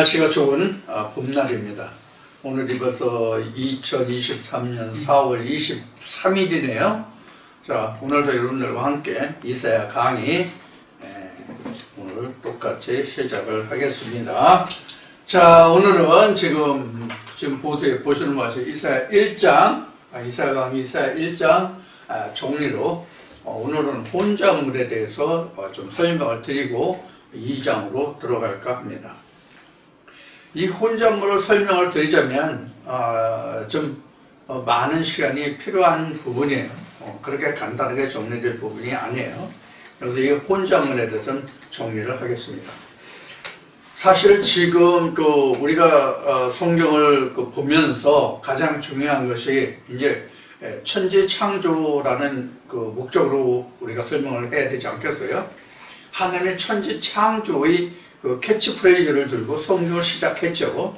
날씨가 좋은 봄날입니다. 오늘이 벌써 2023년 4월 23일이네요. 자, 오늘도 여러분들과 함께 이사야 강의 오늘 똑같이 시작을 하겠습니다. 자, 오늘은 지금 보도에 보시는 것이 이사야 1장, 이사야 강의 이사야 1장 정리로 오늘은 혼자물에 대해서 좀 설명을 드리고 2장으로 들어갈까 합니다. 이 혼자물을 설명을 드리자면 좀 많은 시간이 필요한 부분이에요. 그렇게 간단하게 정리될 부분이 아니에요. 그래서 이 혼자물에 대해서는 정리를 하겠습니다. 사실 지금 우리가 성경을 보면서 가장 중요한 것이 이제 천지 창조라는 목적으로 우리가 설명을 해야 되지 않겠어요? 하나님의 천지 창조의 캐치프레이즈를 들고 성경을 시작했죠.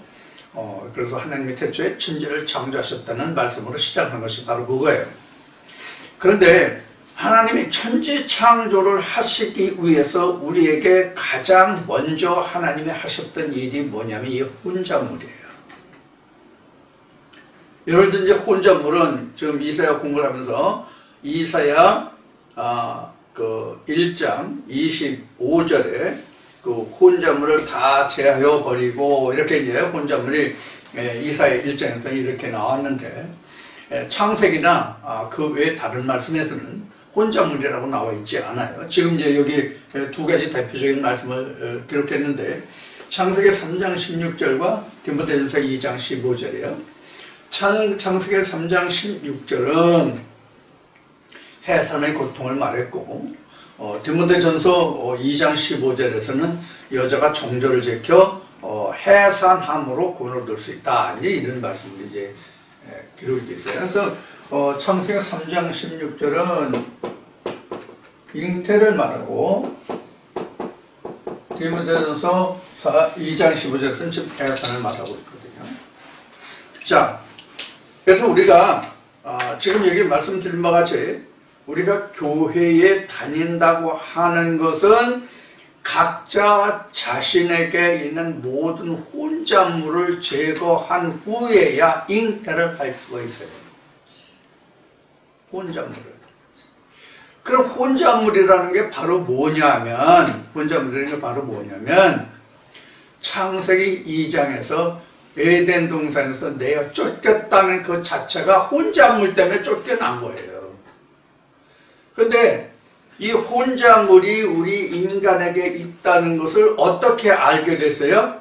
그래서 하나님이 태초에 천지를 창조하셨다는 말씀으로 시작한 것이 바로 그거예요. 그런데 하나님이 천지 창조를 하시기 위해서 우리에게 가장 먼저 하나님이 하셨던 일이 뭐냐면 이 혼자물이에요. 여러분들 이제 혼자물은 지금 이사야 공부를 하면서 이사야 1장 25절에 혼자물을 다 제하여 버리고 이렇게 이제 혼자물이 이사야 1장에서 이렇게 나왔는데 창세기나 그 외 다른 말씀에서는 혼자물이라고 나와 있지 않아요. 지금 이제 여기 두 가지 대표적인 말씀을 기록했는데 창세기 3장 16절과 디모데전서 2장 15절이에요. 창세기 3장 16절은 해산의 고통을 말했고 디모데전서 2장 15절에서는 여자가 정절을 지켜 해산함으로 구원을 얻을 수 있다. 이제 이런 말씀이 이제 기록이 되어 있어요. 그래서 창세기 3장 16절은 잉태를 말하고 디모데전서 2장 15절에서는 지금 해산을 말하고 있거든요. 자, 그래서 우리가 지금 여기 말씀드린 바와 같이 우리가 교회에 다닌다고 하는 것은 각자 자신에게 있는 모든 혼자물을 제거한 후에야 잉태를 할 수가 있어요. 혼자물을. 그럼 혼자물이라는 게 바로 뭐냐면 창세기 2장에서 에덴 동산에서 내어 쫓겼다는 그 자체가 혼자물 때문에 쫓겨난 거예요. 근데 이 혼자물이 우리 인간에게 있다는 것을 어떻게 알게 됐어요?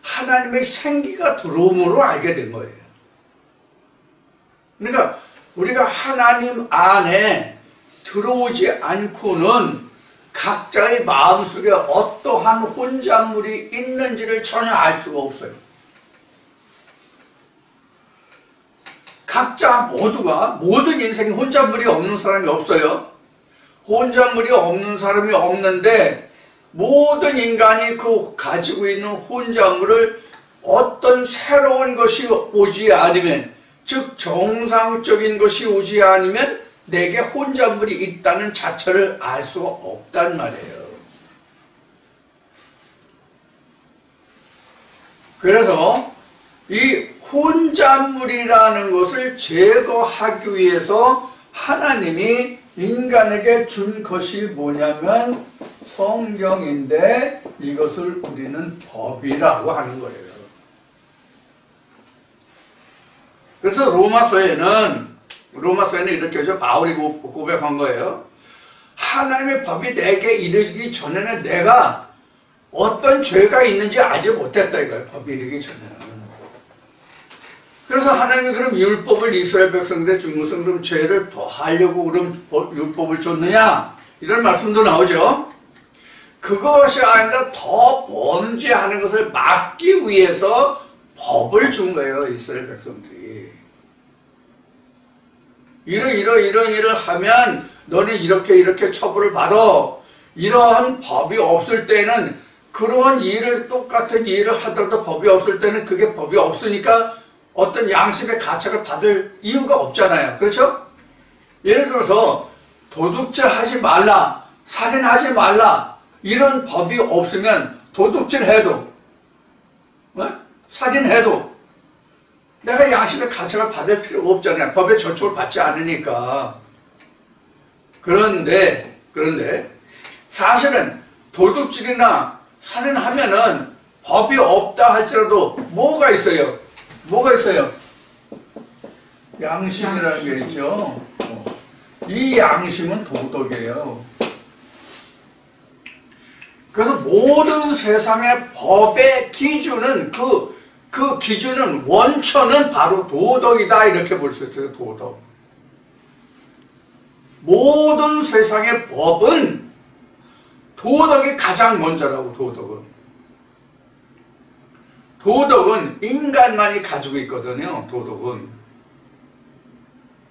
하나님의 생기가 들어옴으로 알게 된 거예요. 그러니까 우리가 하나님 안에 들어오지 않고는 각자의 마음속에 어떠한 혼자물이 있는지를 전혀 알 수가 없어요. 각자 모두가 모든 인생에 혼자물이 없는 사람이 없어요. 혼자물이 없는 사람이 없는데 모든 인간이 가지고 있는 혼자물을 어떤 새로운 것이 오지 않으면, 즉 정상적인 것이 오지 않으면 내게 혼자물이 있다는 자체를 알 수가 없단 말이에요. 그래서 이 혼자물이라는 것을 제거하기 위해서 하나님이 인간에게 준 것이 뭐냐면 성경인데 이것을 우리는 법이라고 하는 거예요. 그래서 로마서에는 이렇게 하죠. 바울이 고백한 거예요. 하나님의 법이 내게 이르기 전에는 내가 어떤 죄가 있는지 알지 못했다 이거예요. 법이 이르기 전에는. 그래서 하나님이 그럼 율법을 이스라엘 백성들에 준 것은 그럼 죄를 더하려고 그럼 율법을 줬느냐? 이런 말씀도 나오죠. 그것이 아니라 더 범죄하는 것을 막기 위해서 법을 준 거예요. 이스라엘 백성들이. 이런 일을 하면 너는 이렇게 처벌을 받아. 이러한 법이 없을 때는 그런 똑같은 일을 하더라도 법이 없을 때는 그게 법이 없으니까 어떤 양심의 가책을 받을 이유가 없잖아요. 그렇죠? 예를 들어서 도둑질 하지 말라, 살인하지 말라 이런 법이 없으면 도둑질 해도 살인해도 내가 양심의 가책을 받을 필요가 없잖아요. 법의 저촉을 받지 않으니까. 그런데 사실은 도둑질이나 살인하면은 법이 없다 할지라도 뭐가 있어요? 양심이라는 게 있죠. 이 양심은 도덕이에요. 그래서 모든 세상의 법의 기준은 그 기준은 원천은 바로 도덕이다 이렇게 볼 수 있어요. 도덕. 모든 세상의 법은 도덕이 가장 먼저라고. 도덕은 인간만이 가지고 있거든요. 도덕은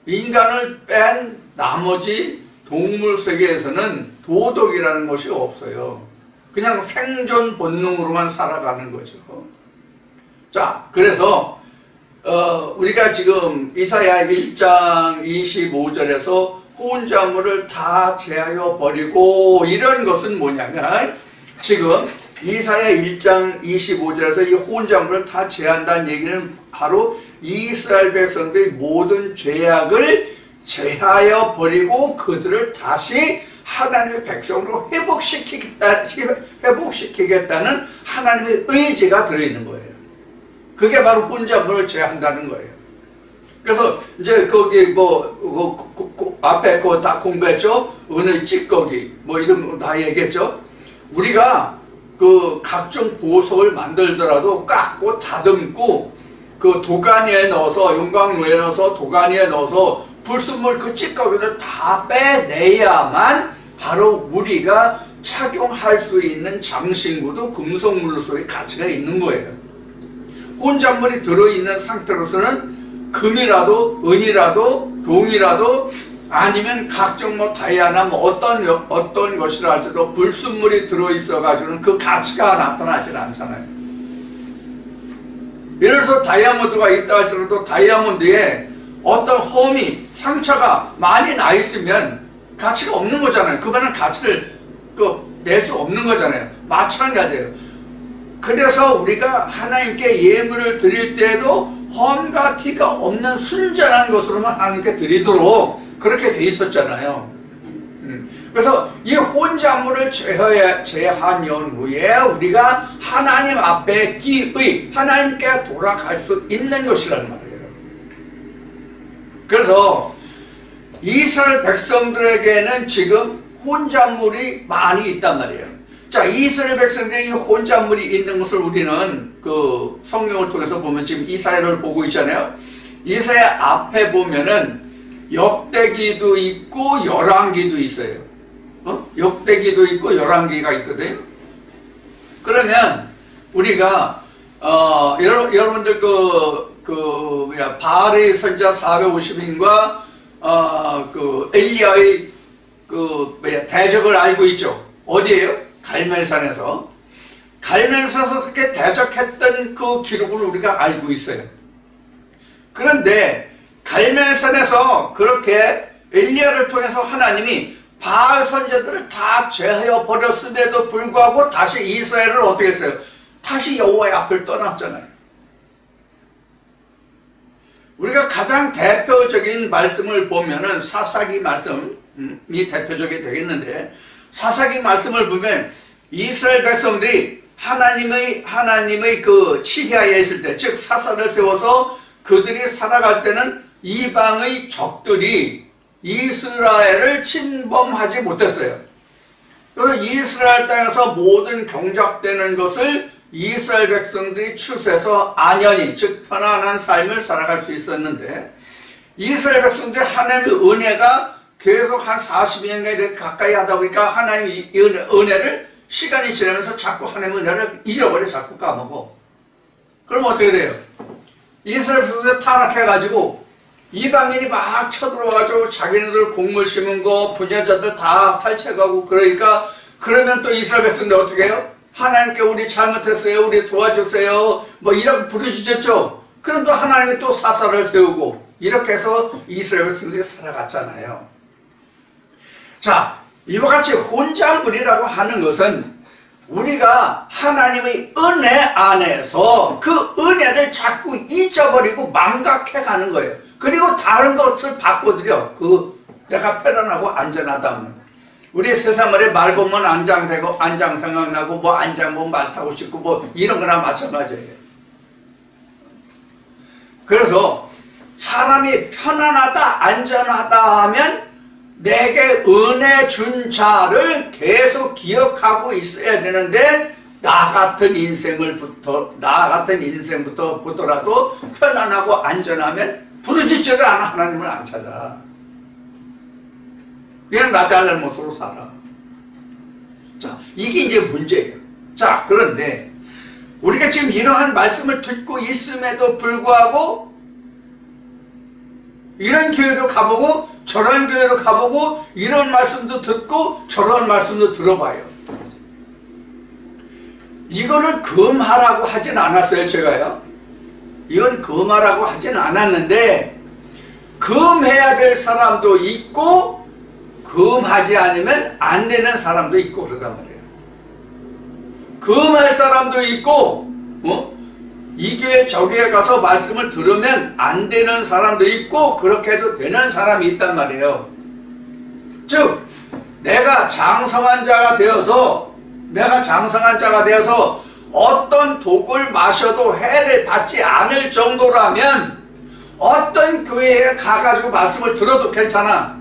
인간을 뺀 나머지 동물 세계에서는 도덕이라는 것이 없어요. 그냥 생존 본능으로만 살아가는 거죠. 자, 그래서 우리가 지금 이사야 1장 25절에서 혼자물을 다 제하여 버리고 이런 것은 뭐냐면 지금 이사야 1장 25절에서 이 혼자물을 다 제한다는 얘기는 바로 이스라엘 백성들의 모든 죄악을 제하여 버리고 그들을 다시 하나님의 백성으로 회복시키겠다는 하나님의 의지가 들어있는 거예요. 그게 바로 혼자물을 제한다는 거예요. 그래서 이제 거기 앞에 그거 다 공부했죠? 은의 찌꺼기 이런 거 다 얘기했죠? 우리가 그 각종 보석을 만들더라도 깎고 다듬고 그 도가니에 넣어서 용광로에 넣어서 도가니에 넣어서 불순물 그 찌꺼기를 다 빼내야만 바로 우리가 착용할 수 있는 장신구도 금속물로서의 가치가 있는 거예요. 혼잣물이 들어있는 상태로서는 금이라도 은이라도 동이라도 아니면 각종 다이아나 어떤 것이라 할지라도 불순물이 들어있어 가지고는 그 가치가 나타나질 않잖아요. 예를 들어서 다이아몬드가 있다 할지라도 다이아몬드에 어떤 험이 상처가 많이 나 있으면 가치가 없는 거잖아요. 그거는 가치를 낼 수 없는 거잖아요. 마찬가지예요. 그래서 우리가 하나님께 예물을 드릴 때에도 험과 티가 없는 순전한 것으로만 하나님께 드리도록 그렇게 돼 있었잖아요. 그래서 이 혼잣물을 제한 후에 우리가 하나님 앞에 기의 하나님께 돌아갈 수 있는 것이라는 말이에요. 그래서 이스라엘 백성들에게는 지금 혼잣물이 많이 있단 말이에요. 자, 이스라엘 백성들이 이 혼잣물이 있는 것을 우리는 그 성경을 통해서 보면 지금 이사야를 보고 있잖아요. 이사야 앞에 보면은 역대기도 있고 열왕기도 있어요. 역대기도 있고 열왕기가 있거든요. 그러면 우리가 여러분들 바알의 선자 450인과 엘리야의 대적을 알고 있죠. 어디에요? 갈멜산에서 그렇게 대적했던 그 기록을 우리가 알고 있어요. 그런데 갈멜산에서 그렇게 엘리야를 통해서 하나님이 바알 선자들을 다 제하여 버렸음에도 불구하고 다시 이스라엘을 어떻게 했어요? 다시 여호와의 앞을 떠났잖아요. 우리가 가장 대표적인 말씀을 보면은 사사기 말씀이 대표적이 되겠는데, 사사기 말씀을 보면 이스라엘 백성들이 하나님의 그 치하에 있을 때, 즉 사사를 세워서 그들이 살아갈 때는 이방의 적들이 이스라엘을 침범하지 못했어요. 그래서 이스라엘 땅에서 모든 경작되는 것을 이스라엘 백성들이 추수해서 안연히, 즉 편안한 삶을 살아갈 수 있었는데, 이스라엘 백성들의 하나님의 은혜가 계속 한 40년간 가까이 하다 보니까 하나님의 은혜를 시간이 지나면서 자꾸 하나님의 은혜를 잊어버려, 자꾸 까먹어. 그럼 어떻게 돼요? 이스라엘 백성들이 타락해가지고 이방인이 막 쳐들어와가지고 자기네들 곡물 심은 거 부녀자들 다 탈취해가고, 그러면 또 이스라엘 백성들 어떻게 해요? 하나님께 우리 잘못했어요, 우리 도와주세요, 이렇게 부르짖었죠. 그럼 또 하나님이 또 사사를 세우고, 이렇게 해서 이스라엘 백성들이 살아갔잖아요. 자, 이와 같이 혼잣물이라고 하는 것은 우리가 하나님의 은혜 안에서 그 은혜를 자꾸 잊어버리고 망각해가는 거예요. 그리고 다른 것을 바꿔드려. 내가 편안하고 안전하다면. 우리 세상말에 말 보면 안장되고 안장 생각나고 뭐 안장 보면 말 타고 싶고 뭐 이런 거나 마찬가지예요. 그래서 사람이 편안하다 안전하다 하면 내게 은혜 준 자를 계속 기억하고 있어야 되는데 나 같은 인생부터 보더라도 편안하고 안전하면 부르짖지를 않아. 하나님을 안 찾아. 그냥 나 잘못으로 살아. 자, 이게 이제 문제예요. 자, 그런데 우리가 지금 이러한 말씀을 듣고 있음에도 불구하고 이런 교회도 가보고 저런 교회도 가보고 이런 말씀도 듣고 저런 말씀도 들어봐요. 이거를 금하라고 하진 않았어요, 제가요. 이건 금하라고 하진 않았는데 금해야 될 사람도 있고 금하지 않으면 안 되는 사람도 있고 그러단 말이에요. 금할 사람도 있고 이 교회 저 교회 가서 말씀을 들으면 안 되는 사람도 있고 그렇게 해도 되는 사람이 있단 말이에요. 즉 내가 장성한 자가 되어서 어떤 독을 마셔도 해를 받지 않을 정도라면 어떤 교회에 가가지고 말씀을 들어도 괜찮아.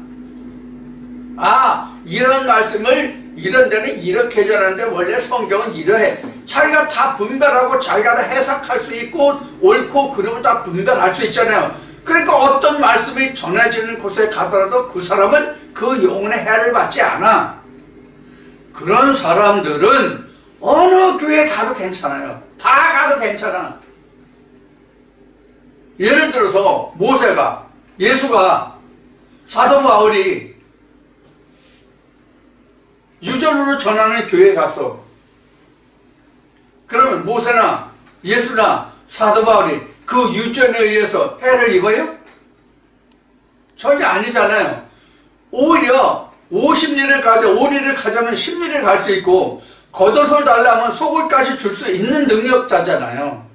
이런 말씀을 이런 데는 이렇게 전하는데 원래 성경은 이러해. 자기가 다 분별하고 자기가 다 해석할 수 있고 옳고 그름을 다 분별할 수 있잖아요. 그러니까 어떤 말씀이 전해지는 곳에 가더라도 그 사람은 그 영혼의 해를 받지 않아. 그런 사람들은 어느 교회 가도 괜찮아요. 다 가도 괜찮아. 예를 들어서 모세가, 예수가, 사도 바울이 유전으로 전하는 교회에 갔어. 그러면 모세나 예수나 사도 바울이 그 유전에 의해서 해를 입어요? 전혀 아니잖아요. 오히려 50리를 가자면 10리를 갈 수 있고 겉옷을 달라면 속옷까지 줄 수 있는 능력자잖아요.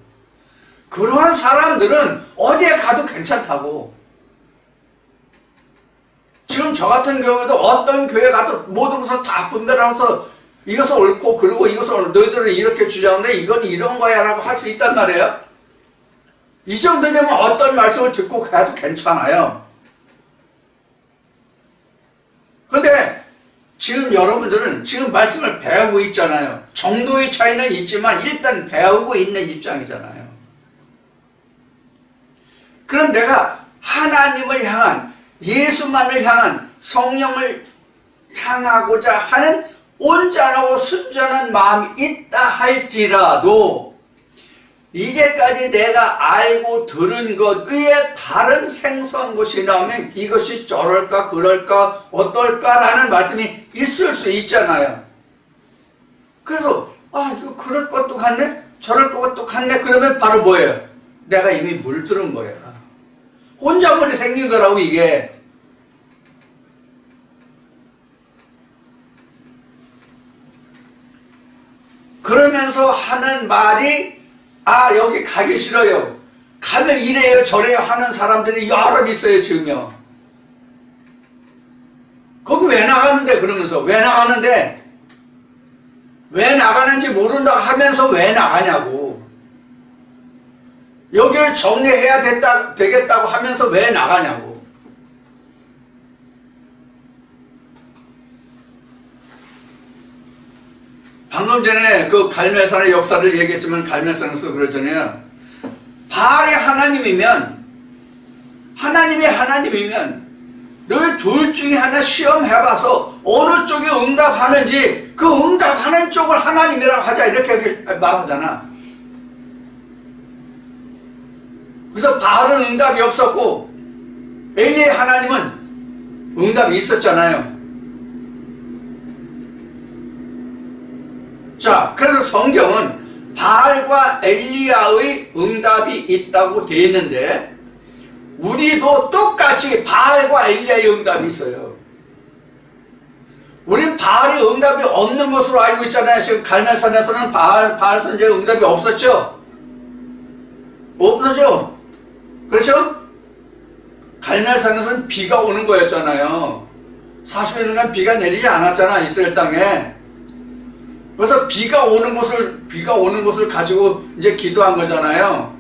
그러한 사람들은 어디에 가도 괜찮다고. 지금 저 같은 경우도 어떤 교회 가도 모든 것을 다 분별하면서 이것은 옳고 그리고 이것은 너희들은 이렇게 주장하는데 이건 이런 거야 라고 할 수 있단 말이에요. 이 정도 되면 어떤 말씀을 듣고 가도 괜찮아요. 그런데 지금 여러분들은 지금 말씀을 배우고 있잖아요. 정도의 차이는 있지만 일단 배우고 있는 입장이잖아요. 그럼 내가 하나님을 향한 예수만을 향한 성령을 향하고자 하는 온전하고 순전한 마음이 있다 할지라도 이제까지 내가 알고 들은 것 외에 다른 생소한 것이 나오면 이것이 저럴까 그럴까 어떨까라는 말씀이 있을 수 있잖아요. 그래서 이거 그럴 것도 같네 저럴 것도 같네 그러면 바로 뭐예요? 내가 이미 물들은 거야. 혼잣말이 생긴 거라고 이게. 그러면서 하는 말이 여기 가기 싫어요. 가면 이래요 저래요 하는 사람들이 여럿 있어요 지금요. 거기 왜 나가는데 그러면서 왜 나가는지 모른다고 하면서 왜 나가냐고. 여기를 정리해야 되겠다고 하면서 왜 나가냐고. 방금 전에 그 갈멜산의 역사를 얘기했지만 갈멜산에서 그러잖아요. 바알이 하나님이면 너희 둘 중에 하나 시험해봐서 어느 쪽에 응답하는지 그 응답하는 쪽을 하나님이라고 하자 이렇게 말하잖아. 그래서 바알은 응답이 없었고 엘리의 하나님은 응답이 있었잖아요. 자, 그래서 성경은 바알과 엘리야의 응답이 있다고 되어 있는데 우리도 똑같이 바알과 엘리야의 응답이 있어요. 우린 바알이 응답이 없는 것으로 알고 있잖아요. 지금 갈멜산에서는 바알 선지의 응답이 없었죠? 없었죠? 그렇죠? 갈멜산에서는 비가 오는 거였잖아요. 40여 년간 비가 내리지 않았잖아, 이스라엘 땅에. 그래서 비가 오는 것을 가지고 이제 기도한 거잖아요.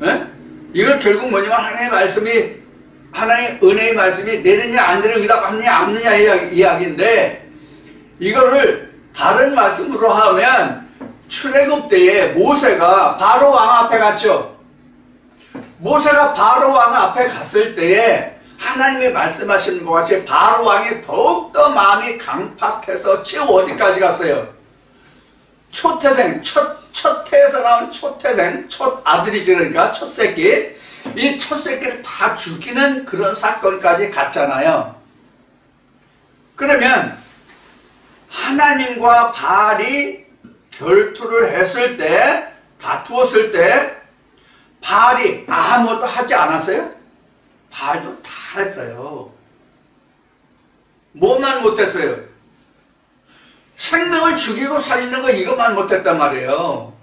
예? 이걸 결국 뭐냐면 하나님의 은혜의 말씀이 내리냐 안 내리냐 응답하느냐 안 하느냐 이야기인데, 이거를 다른 말씀으로 하면 출애굽 때에 모세가 바로 왕 앞에 갔죠. 모세가 바로 왕 앞에 갔을 때에 하나님이 말씀하시는 것 같이 바로 왕이 더욱더 마음이 강팍해서 최후 어디까지 갔어요? 초태생, 첫 해에서 나온 초태생, 첫 아들이지, 그러니까 첫 새끼, 이 첫 새끼를 다 죽이는 그런 사건까지 갔잖아요. 그러면 하나님과 바알이 결투를 했을 때, 다투었을 때 바알이 아무것도 하지 않았어요? 바알도 다 했어요. 뭐만 못했어요? 생명을 죽이고 살리는 거 이것만 못했단 말이에요.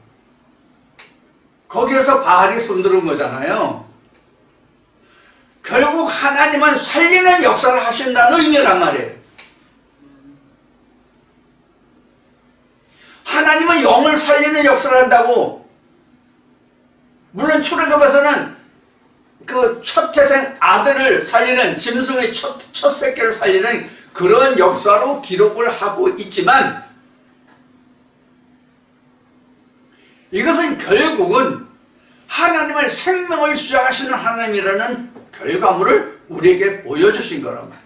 거기에서 바알이 손들은 거잖아요. 결국 하나님은 살리는 역사를 하신다는 의미란 말이에요. 하나님은 영을 살리는 역사를 한다고. 물론 출애굽에서는 그 첫 태생 아들을 살리는, 짐승의 첫 새끼를 살리는 그런 역사로 기록을 하고 있지만, 이것은 결국은 하나님의 생명을 주장하시는 하나님이라는 결과물을 우리에게 보여주신 거란 말이에요.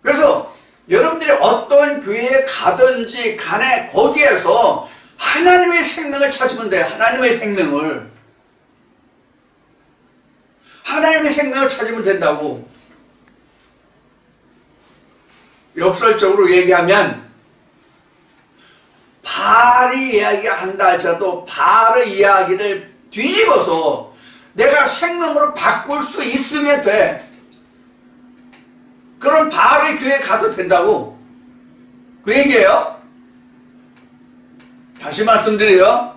그래서 여러분들이 어떤 교회에 가든지 간에 거기에서 하나님의 생명을 찾으면 돼요. 하나님의 생명을 찾으면 된다고. 역설적으로 얘기하면 바알이 이야기한다 할지라도 바알의 이야기를 뒤집어서 내가 생명으로 바꿀 수 있으면 돼. 그럼 바알의 교회에 가도 된다고. 그 얘기예요. 다시 말씀드려요.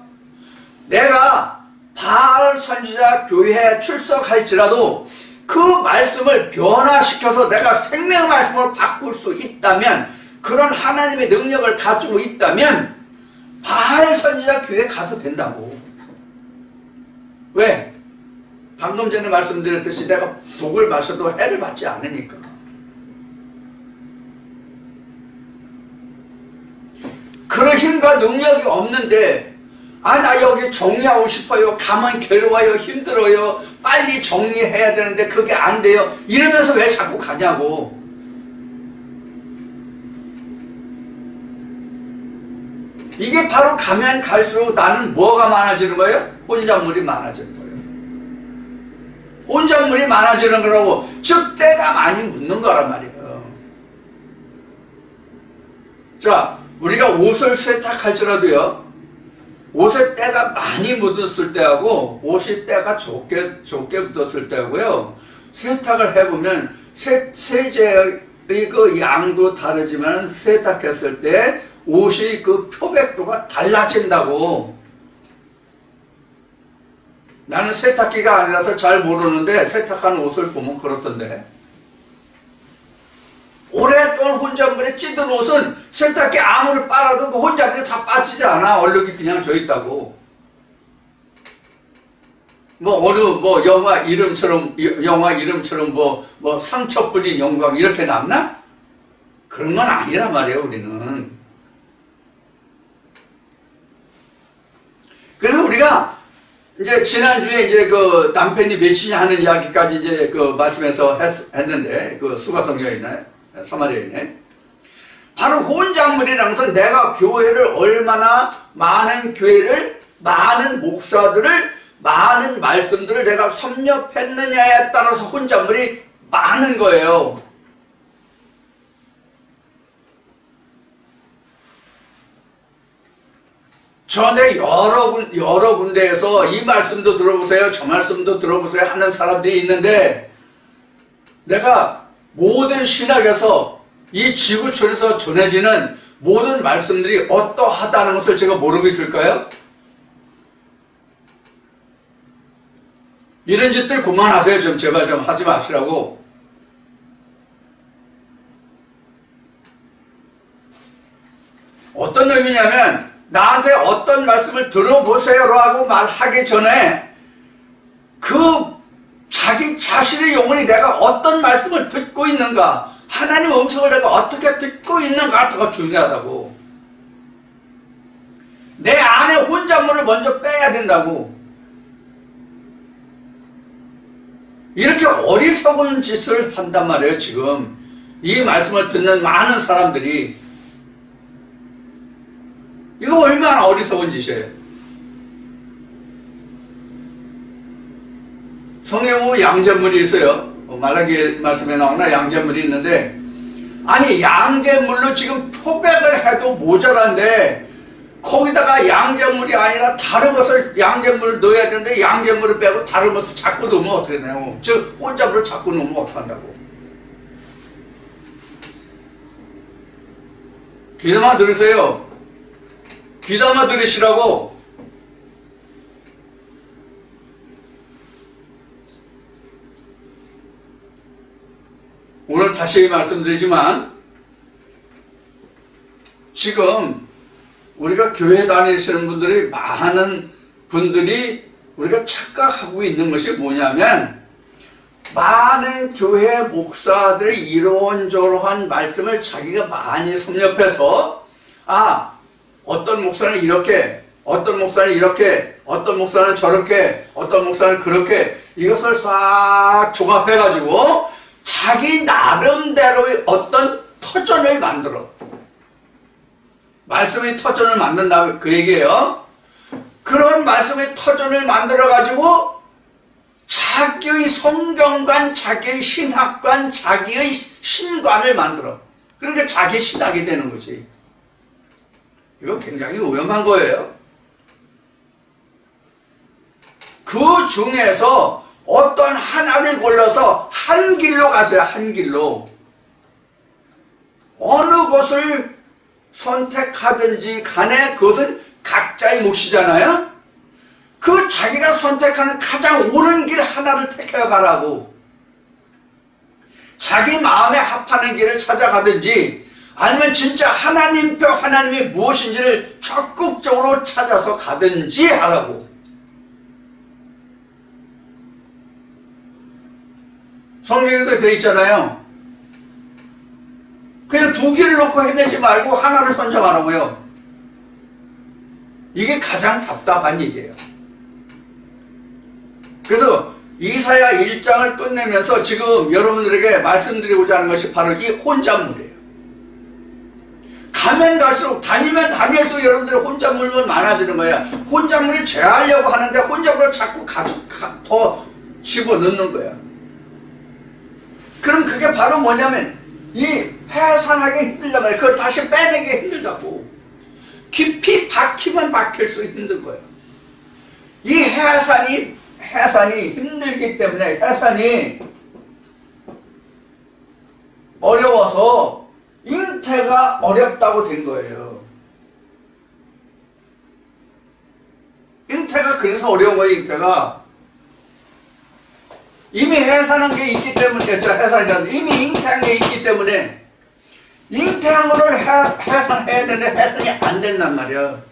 내가 바알 선지자 교회에 출석할지라도 그 말씀을 변화시켜서 내가 생명의 말씀을 바꿀 수 있다면, 그런 하나님의 능력을 가지고 있다면 바알 선지자 교회에 가도 된다고. 왜? 방금 전에 말씀드렸듯이 내가 독을 마셔도 해를 받지 않으니까. 그런 힘과 능력이 없는데, 나 여기 정리하고 싶어요. 가면 괴로워요. 힘들어요. 빨리 정리해야 되는데 그게 안 돼요. 이러면서 왜 자꾸 가냐고. 이게 바로 가면 갈수록 나는 뭐가 많아지는 거예요? 혼잣물이 많아지는 거예요. 혼잣물이 많아지는 거라고. 즉 때가 많이 묻는 거란 말이에요. 자, 우리가 옷을 세탁할지라도요, 옷에 때가 많이 묻었을 때하고 옷이 때가 좋게 묻었을 때하고요, 세탁을 해보면 세제의 그 양도 다르지만 세탁했을 때 옷이 그 표백도가 달라진다고. 나는 세탁기가 아니라서 잘 모르는데 세탁한 옷을 보면 그렇던데, 오랫동안 혼잣물에 찌든 옷은 세탁기 아무리 빨아도 그 혼잣물이 다 빠지지 않아. 얼룩이 그냥 져 있다고. 영화 이름처럼 상처 뿌린 영광 이렇게 남나? 그런 건 아니란 말이에요, 우리는. 그래서 우리가 이제 지난주에 이제 그 남편이 몇이냐 하는 이야기까지 이제 그 말씀에서 했는데, 그 수가성경에 있나요? 사마리아에 있네. 바로 혼잣물이라는 것은 내가 교회를 얼마나 많은 교회를, 많은 목사들을, 많은 말씀들을 내가 섭렵했느냐에 따라서 혼잣물이 많은 거예요. 전에 여러 군데에서 이 말씀도 들어보세요, 저 말씀도 들어보세요 하는 사람들이 있는데, 내가 모든 신학에서 이 지구촌에서 전해지는 모든 말씀들이 어떠하다는 것을 제가 모르고 있을까요? 이런 짓들 그만하세요. 좀 제발 좀 하지 마시라고. 어떤 의미냐면 나한테 어떤 말씀을 들어보세요라고 말하기 전에 그 자기 자신의 영혼이 내가 어떤 말씀을 듣고 있는가, 하나님 음성을 내가 어떻게 듣고 있는가가 중요하다고. 내 안에 혼잣말을 먼저 빼야 된다고. 이렇게 어리석은 짓을 한단 말이에요. 지금 이 말씀을 듣는 많은 사람들이. 이거 얼마나 어리석은 짓이에요. 성경에 보면 양잿물이 있어요. 말라기 말씀에 나오나 양잿물이 있는데, 아니 양잿물로 지금 표백을 해도 모자란데 거기다가 양잿물이 아니라 다른 것을 양잿물을 넣어야 되는데 양잿물을 빼고 다른 것을 자꾸 넣으면 어떻게 되냐고. 즉 혼잣물을 자꾸 넣으면 어떡한다고. 귀담아 들으세요. 귀담아 들으시라고. 오늘 다시 말씀드리지만 지금 우리가 교회 다니시는 분들이 많은 분들이 우리가 착각하고 있는 것이 뭐냐면, 많은 교회 목사들의 이런저런 말씀을 자기가 많이 섭렵해서 어떤 목사는 이렇게, 어떤 목사는 이렇게, 어떤 목사는 저렇게, 어떤 목사는 그렇게, 이것을 싹 종합해가지고 자기 나름대로의 어떤 터전을 만들어. 말씀의 터전을 만든다 그 얘기예요. 그런 말씀의 터전을 만들어가지고 자기의 성경관, 자기의 신학관, 자기의 신관을 만들어. 그러니까 자기 신학이 되는 거지. 이거 굉장히 위험한 거예요. 그 중에서 어떤 하나를 골라서 한 길로 가세요. 한 길로. 어느 것을 선택하든지 간에 그것은 각자의 몫이잖아요. 그 자기가 선택하는 가장 옳은 길 하나를 택해 가라고. 자기 마음에 합하는 길을 찾아가든지 아니면 진짜 하나님표 하나님이 무엇인지를 적극적으로 찾아서 가든지 하라고. 성경에도 되어 있잖아요. 그냥 두 길을 놓고 헤매지 말고 하나를 선정하라고요. 이게 가장 답답한 일이에요. 그래서 이사야 1장을 끝내면서 지금 여러분들에게 말씀드리고자 하는 것이 바로 이 혼잣물이에요. 가면 갈수록, 다니면 다닐수록 여러분들의 혼잣물만 많아지는 거예요. 혼잣물을 제하려고 하는데 혼잣물을 자꾸 더 집어넣는 거예요. 그럼 그게 바로 뭐냐면 이 해산하기 힘들단 말이에요. 그걸 다시 빼내기 힘들다고. 깊이 박히면 박힐 수 힘든 거예요. 이 해산이 힘들기 때문에, 해산이 어려워서 잉태가 어렵다고 된 거예요. 잉태가 그래서 어려운 거예요. 잉태가 이미 해산한 게 있기 때문에, 해산이라는 이미 잉태한 게 있기 때문에 잉태한 거를 해산해야 되는데 해산이 안 된단 말이야.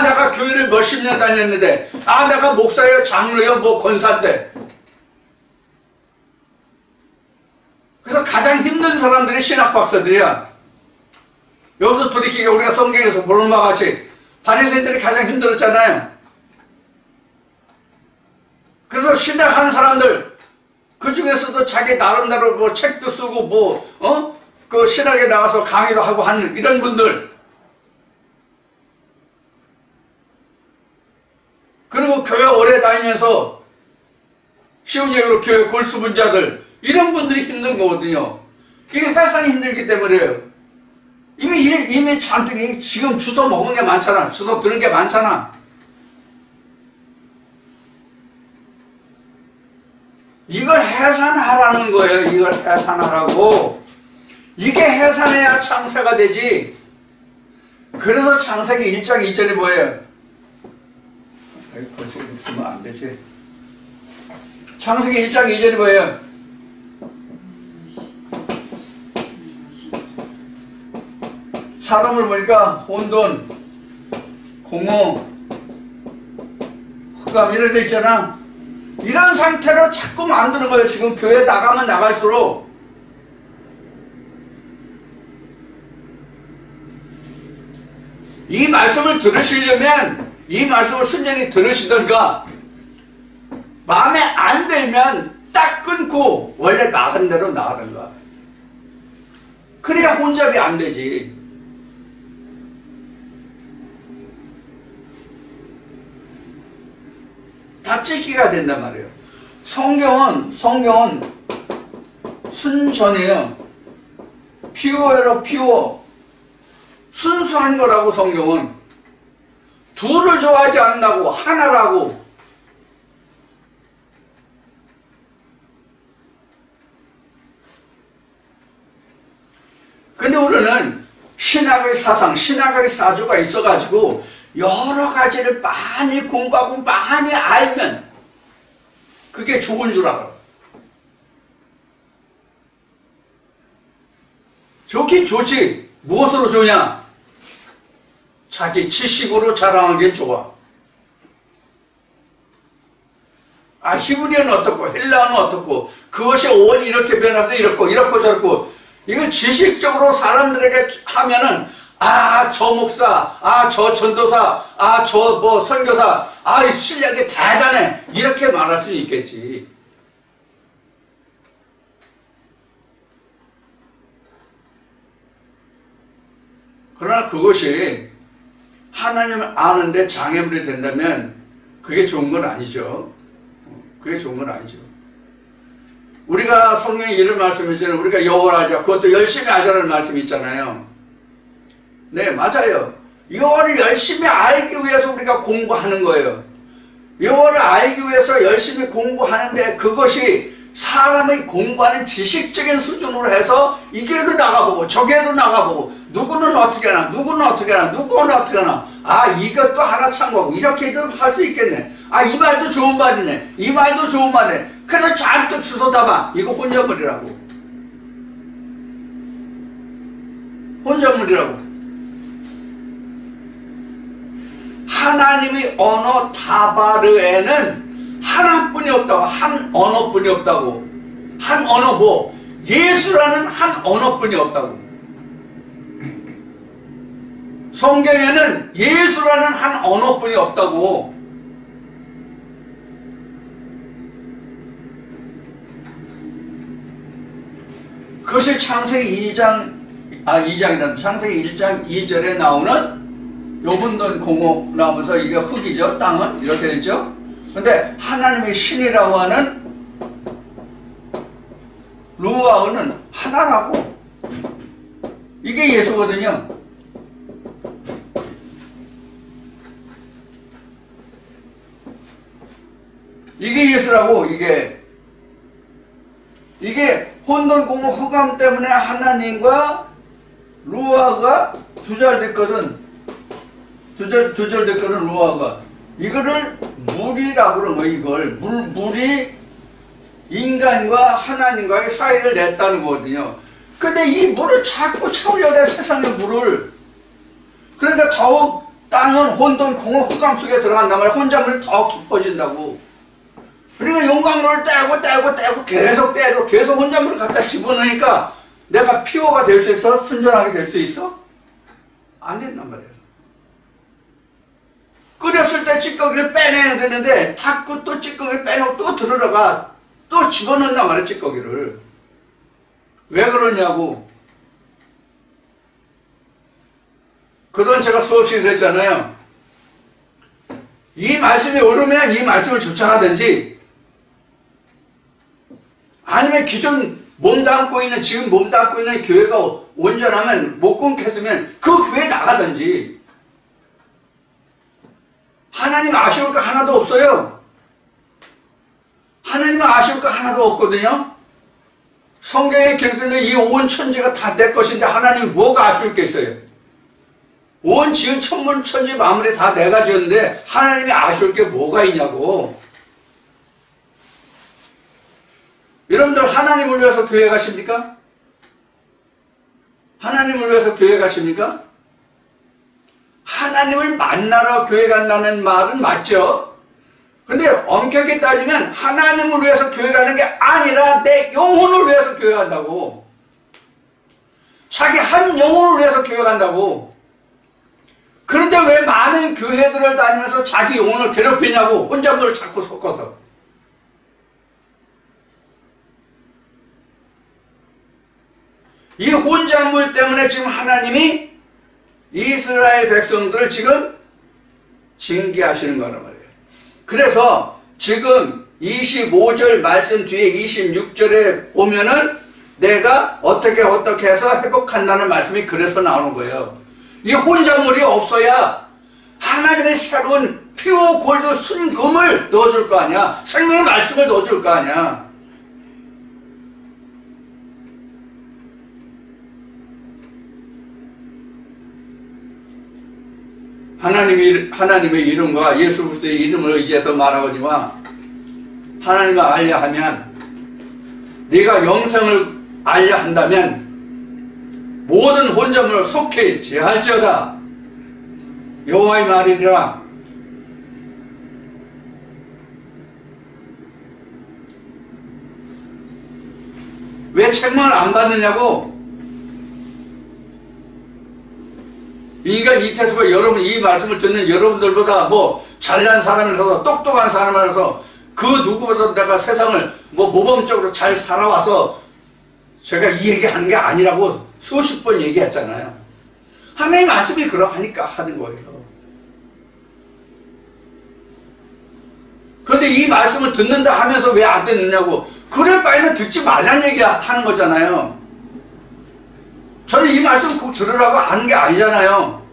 내가 교회를 몇십 년 다녔는데, 내가 목사예요, 장로예요, 뭐 권사인데. 그래서 가장 힘든 사람들이 신학 박사들이야. 여기서 돌이키게 우리가 성경에서 보는 바와 같이 바리새인들이 가장 힘들었잖아요. 그래서 신학하는 사람들, 그 중에서도 자기 나름대로 뭐 책도 쓰고 그 신학에 나가서 강의도 하고 하는 이런 분들, 그리고 교회 오래 다니면서 쉬운 얘기로 교회 골수분자들, 이런 분들이 힘든 거거든요. 이게 해산이 힘들기 때문에요. 이미 잔뜩 지금 주워 먹은 게 많잖아. 주워 들은 게 많잖아. 이걸 해산하라는 거예요. 이걸 해산하라고. 이게 해산해야 창세가 되지. 그래서 창세기 1장 2절이 뭐예요? 거기서 읽으면 안 되지. 창세기 1장 2절이 뭐예요? 사람을 보니까 혼돈, 공허, 흑암 이런 데 있잖아. 이런 상태로 자꾸 만드는 거예요. 지금 교회 나가면 나갈수록. 이 말씀을 들으시려면 이 말씀을 순전히 들으시던가, 마음에 안 들면 딱 끊고 원래 나간 대로 나가던가. 그래야 혼잡이 안 되지. 다 찍기가 된단 말이에요. 성경은 순전해요. 피오에로 피오. 순수한 거라고. 성경은 둘을 좋아하지 않는다고, 하나라고. 근데 우리는 신학의 사상, 신학의 사주가 있어가지고 여러 가지를 많이 공부하고 많이 알면 그게 좋은 줄 알아. 좋긴 좋지. 무엇으로 좋냐? 자기 지식으로 자랑하는 게 좋아. 아, 히브리어는 어떻고 헬라어는 어떻고 그것이 온 이렇게 변해서 이렇고 저렇고, 이걸 지식적으로 사람들에게 하면은, 아, 저 목사, 아, 저 전도사, 아, 저 뭐 선교사, 아, 실력이 대단해, 이렇게 말할 수 있겠지. 그러나 그것이 하나님을 아는데 장애물이 된다면 그게 좋은 건 아니죠. 그게 좋은 건 아니죠. 우리가 성경에 이런 말씀이 있잖아요. 우리가 여호와를 하자. 그것도 열심히 하자는 말씀이 있잖아요. 네, 맞아요. 여호와를 열심히 알기 위해서 우리가 공부하는 거예요. 여호와를 알기 위해서 열심히 공부하는데, 그것이 사람의 공부하는 지식적인 수준으로 해서 이게도 나가보고 저게도 나가보고, 누구는 어떻게 하나, 누구는 어떻게 하나, 누구는 어떻게 하나, 아, 이것도 하나 참고하고 이렇게도 할 수 있겠네. 아, 이 말도 좋은 말이네, 이 말도 좋은 말이네. 그래서 잔뜩 주워 담아. 이거 혼잣말이라고. 혼잣말이라고. 하나님의 언어 다바르에는 하나뿐이 없다고. 한 언어뿐이 없다고. 한 언어 뭐? 예수라는 한 언어뿐이 없다고. 성경에는 예수라는 한 언어뿐이 없다고. 그것이 창세기 2장이란 창세기 1장 2절에 나오는 요분돈 공업 나오면서, 이게 흙이죠. 땅은 이렇게 되죠. 근데 하나님의 신이라고 하는 루아흐는 하나라고. 이게 예수거든요. 이게 예수라고. 이게 혼돈 공허 흑암 때문에 하나님과 루아가 두절됐거든. 두절됐거든, 루아가. 이거를 물이라고 그러는 거야. 이걸 물이 인간과 하나님과의 사이를 냈다는 거거든요. 근데 이 물을 자꾸 채우려고 해, 세상의 물을. 그러니까 더욱 땅은 혼돈 공허 흑암 속에 들어간단 말이야. 혼잣물이 더 깊어진다고. 그러니까 용광로를 떼고 계속 혼잣물을 갖다 집어넣으니까 내가 피오가 될 수 있어? 순전하게 될 수 있어? 안 된단 말이야. 끓였을 때 찌꺼기를 빼내야 되는데 자꾸 또 찌꺼기를 빼놓고 또 들어가 또 집어넣는단 말이야, 찌꺼기를. 왜 그러냐고. 그동안 제가 수없이 그랬잖아요. 이 말씀이 오르면 이 말씀을 쫓아가든지, 아니면 기존 지금 몸 담고 있는 교회가 온전하면, 못 끊겠으면 그 교회에 나가든지. 하나님 아쉬울 거 하나도 없어요. 하나님은 아쉬울 거 하나도 없거든요. 성경에 기록되는 이 온 천지가 다 내 것인데 하나님이 뭐가 아쉬울 게 있어요? 온 지은 천문 천지 만물이 다 내가 지었는데 하나님이 아쉬울 게 뭐가 있냐고. 여러분들 하나님을 위해서 교회 가십니까? 하나님을 위해서 교회 가십니까? 하나님을 만나러 교회 간다는 말은 맞죠? 근데 엄격히 따지면 하나님을 위해서 교회 가는 게 아니라 내 영혼을 위해서 교회 간다고. 자기 한 영혼을 위해서 교회 간다고. 그런데 왜 많은 교회들을 다니면서 자기 영혼을 괴롭히냐고. 혼잣말을 자꾸 섞어서. 이 혼잣말 때문에 지금 하나님이 이스라엘 백성들을 지금 징계하시는 거란 말이에요. 그래서 지금 25절 말씀 뒤에 26절에 보면은 내가 어떻게 해서 회복한다는 말씀이 그래서 나오는 거예요. 이 혼잣말이 없어야 하나님의 새로운 피오 골드 순금을 넣어줄 거 아니야. 생명의 말씀을 넣어줄 거 아니야. 하나님의 이름과 예수 그리스도의 이름을 의지해서 말하거니와 하나님을 알려 하면, 네가 영생을 알려 한다면 모든 혼잣말을 속히 제할지어다. 여호와의 말이니라. 왜 책망을 안 받느냐고. 인간 이태수가 여러분 이 말씀을 듣는 여러분들보다 뭐 잘난 사람이라서 똑똑한 사람이라서 그 누구보다 내가 세상을 뭐 모범적으로 잘 살아와서 제가 이 얘기하는 게 아니라고 수십 번 얘기했잖아요. 하나님의 말씀이 그러하니까 하는 거예요. 그런데 이 말씀을 듣는다 하면서 왜 안 듣느냐고. 그럴 바에는 듣지 말란 얘기 하는 거잖아요. 저는 이 말씀 꼭 들으라고 하는 게 아니잖아요.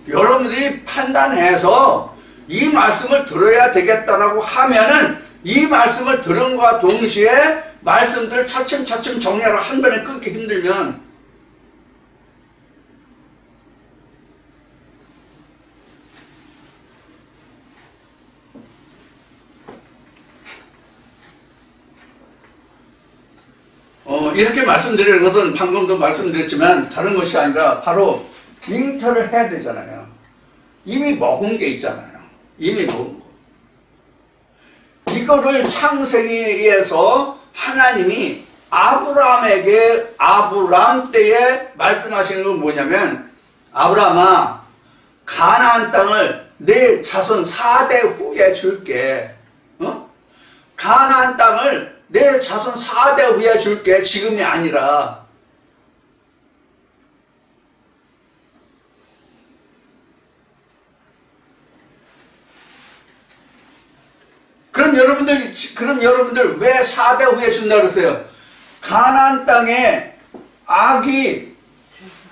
여러분들이 판단해서 이 말씀을 들어야 되겠다라고 하면은 이 말씀을 들음과 동시에 말씀들 차츰차츰 정리하러 한 번에 끊기 힘들면 이렇게 말씀드리는 것은 방금도 말씀드렸지만 다른 것이 아니라 바로 잉태를 해야 되잖아요. 이미 먹은 게 있잖아요. 이미 먹은 거. 이거를 창세기에서 하나님이 아브라함에게 아브라함 때에 말씀하시는 건 뭐냐면, 아브라함아, 가나안 땅을 내 자손 4대 후에 줄게. 가나안 땅을 내 자손 4대 후에 줄게. 지금이 아니라. 그럼 여러분들 왜 4대 후에 준다 그러세요? 가나안 땅에 악이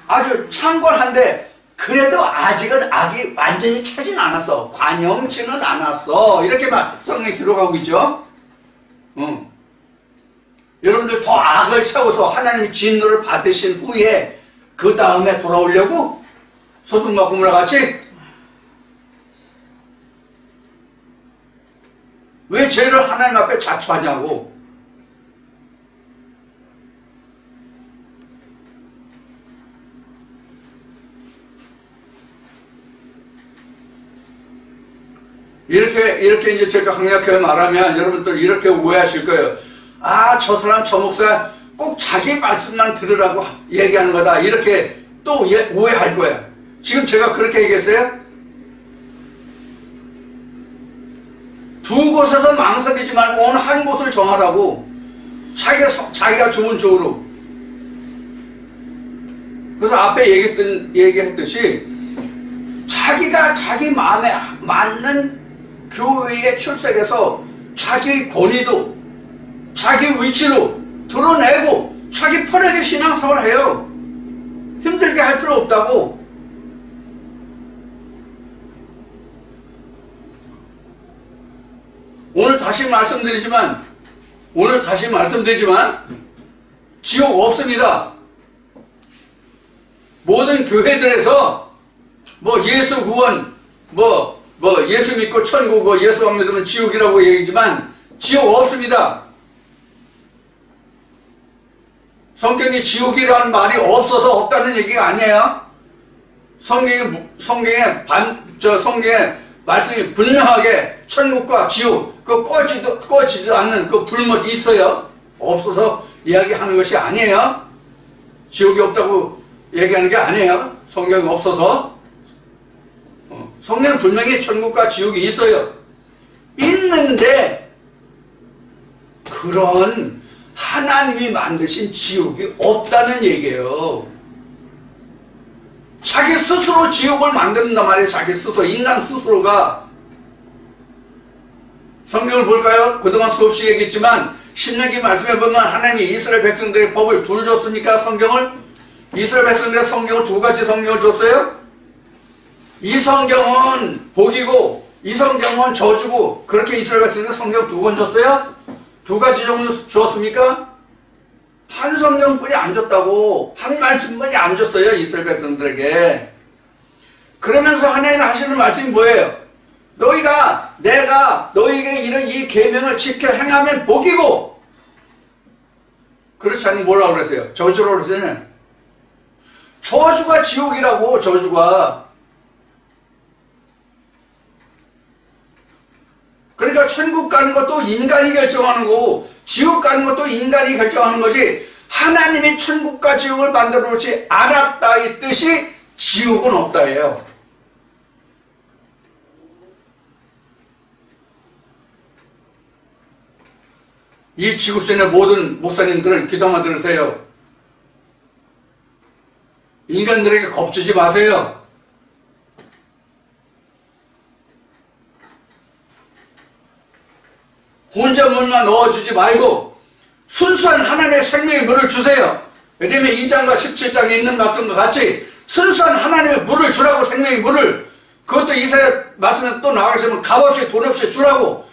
아주 창궐한데 그래도 아직은 악이 완전히 차진 않았어. 관영치는 않았어. 이렇게만 성경에 기록하고 있죠. 여러분들 더 악을 채워서 하나님이 진노를 받으신 후에 그 다음에 돌아오려고? 소돔과 고모라 같이? 왜 죄를 하나님 앞에 자초하냐고. 이렇게 이제 제가 강력하게 말하면 여러분들 이렇게 오해하실 거예요. 아, 저 사람, 저 목사 꼭 자기 말씀만 들으라고 얘기하는 거다. 이렇게 또 오해할 거야. 지금 제가 그렇게 얘기했어요? 두 곳에서 망설이지 말고 어느 한 곳을 정하라고. 자기가 좋은 쪽으로. 그래서 앞에 얘기했듯이 자기가 자기 마음에 맞는 교회에 출석해서 자기 권위도 자기 위치로 드러내고 자기 편하게 신앙생활을 해요. 힘들게 할 필요 없다고. 오늘 다시 말씀드리지만 오늘 다시 말씀드리지만 지옥 없습니다. 모든 교회들에서 뭐 예수 구원, 뭐 예수 믿고 천국, 뭐 예수 안 믿으면 지옥이라고 얘기지만 지옥 없습니다. 성경에 지옥이라는 말이 없어서 없다는 얘기가 아니에요. 성경에 말씀이 분명하게 천국과 지옥, 그 꺼지도 않는 그 불못이 있어요. 없어서 이야기하는 것이 아니에요. 지옥이 없다고 얘기하는 게 아니에요. 성경이 없어서. 성경은 분명히 천국과 지옥이 있어요. 있는데 그런 하나님이 만드신 지옥이 없다는 얘기예요. 자기 스스로 지옥을 만든단 말이에요. 자기 스스로, 인간 스스로가. 성경을 볼까요? 그동안 수없이 얘기했지만 신명기 말씀에 보면 하나님이 이스라엘 백성들의 법을 둘 줬습니까? 성경을? 이스라엘 백성들의 성경을 두 가지 성경을 줬어요? 이 성경은 복이고 이 성경은 저주고, 그렇게 이스라엘 백성들 성경 두 권 줬어요? 두 가지 정도 주었습니까? 한 성경뿐이 안 줬다고, 한 말씀뿐이 안 줬어요, 이스라엘 백성들에게. 그러면서 하나님 하시는 말씀이 뭐예요? 내가 너희에게 이런 이 계명을 지켜 행하면 복이고, 그렇지 않으면 뭐라고 그랬어요? 저주라고 그랬잖아요. 저주가 지옥이라고, 저주가. 그러니까 천국 가는 것도 인간이 결정하는 거고 지옥 가는 것도 인간이 결정하는 거지, 하나님이 천국과 지옥을 만들어 놓지 않았다 이 뜻이 지옥은 없다예요. 이 지구촌의 모든 목사님들은 귀담아 들으세요. 인간들에게 겁주지 마세요. 혼자물만 넣어주지 말고 순수한 하나님의 생명의 물을 주세요. 예레미야 2장과 17장에 있는 말씀과 같이 순수한 하나님의 물을 주라고, 생명의 물을. 그것도 이사야 말씀에 또 나가시면 값없이 돈 없이 주라고.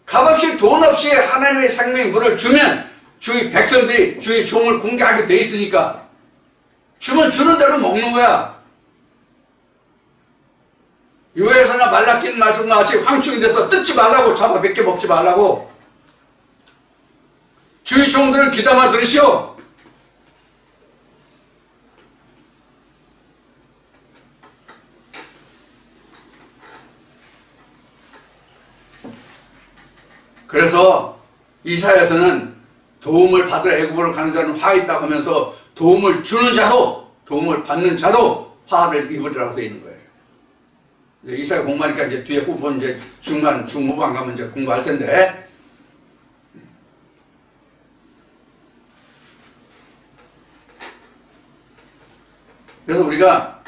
값없이 돈 없이 하나님의 생명의 물을 주면 주의 백성들이 주의 종을 공개하게 돼 있으니까 주면 주는 대로 먹는 거야. 요엘서나 말라기 말씀과 같이 황충이 돼서 뜯지 말라고, 잡아 몇 개 먹지 말라고. 주의 종들은 귀담아 들으시오. 그래서 이사야서는 도움을 받으러 애굽으로 가는 자는 화 있다 하면서 도움을 주는 자도, 도움을 받는 자도 화를 입으리라고 되어 있는 거예요. 이제 이사야 공부하니까 이제 뒤에 후보 이제 중후반 가면 이제 공부할 텐데, 그래서 우리가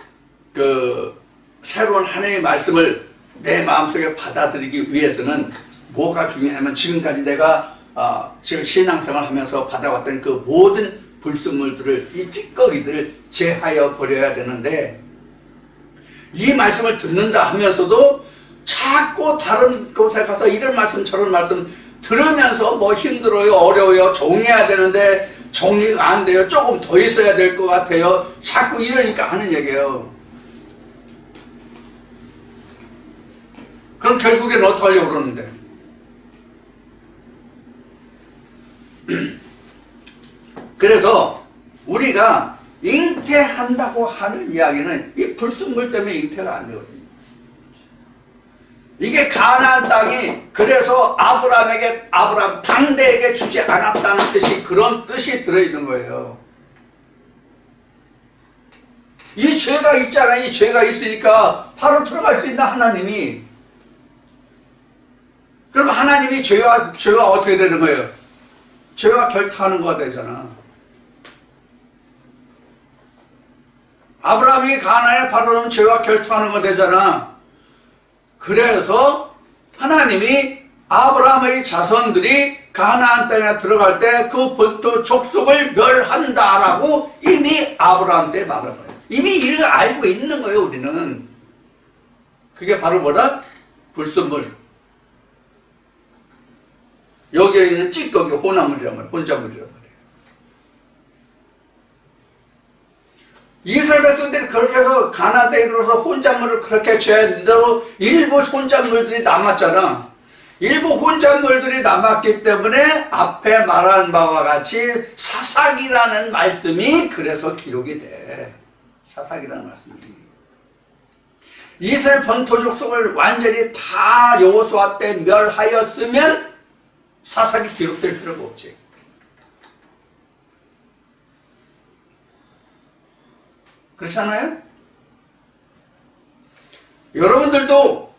그 새로운 하나님의 말씀을 내 마음속에 받아들이기 위해서는 뭐가 중요하냐면, 지금까지 내가 지금 신앙생활 하면서 받아왔던 그 모든 불순물들을, 이 찌꺼기들을 제하여 버려야 되는데, 이 말씀을 듣는다 하면서도 자꾸 다른 곳에 가서 이런 말씀 저런 말씀 들으면서 뭐 힘들어요, 어려워요, 정리해야 되는데 정리가 안 돼요, 조금 더 있어야 될 것 같아요, 자꾸 이러니까 하는 얘기예요. 그럼 결국엔 어떻게 하려고 그러는데? 그래서 우리가 잉태한다고 하는 이야기는 이 불순물 때문에 잉태가 안 되거든요. 이게 가나안 땅이 그래서 아브라함 당대에게 주지 않았다는 뜻이, 그런 뜻이 들어있는 거예요. 이 죄가 있잖아요. 이 죄가 있으니까 바로 들어갈 수 있나, 하나님이? 그럼 하나님이 죄와 어떻게 되는 거예요? 죄와 결탁하는 거가 되잖아. 아브라함이 가나안에 바로는 죄와 결탁하는 거 되잖아. 그래서 하나님이 아브라함의 자손들이 가나안 땅에 들어갈 때 그 본토 족속을 멸한다라고 이미 아브라함 때 말한 거예요. 이미 이를 알고 있는 거예요, 우리는. 그게 바로 뭐다? 불순물. 여기에 있는 찌꺼기 혼합물이란 말이에요. 혼자물이란 말이에요. 이스라엘 백성들이 그렇게 해서 가나안 땅에 들어서 혼잣물을 그렇게 죄는데도 일부 혼잣물들이 남았잖아. 일부 혼잣물들이 남았기 때문에 앞에 말한 바와 같이 사사기라는 말씀이 그래서 기록이 돼. 사사기라는 말씀이. 이스라엘 본토 족속을 완전히 다 여호수아 때 멸하였으면 사사기 기록될 필요가 없지. 그렇지 않아요? 여러분들도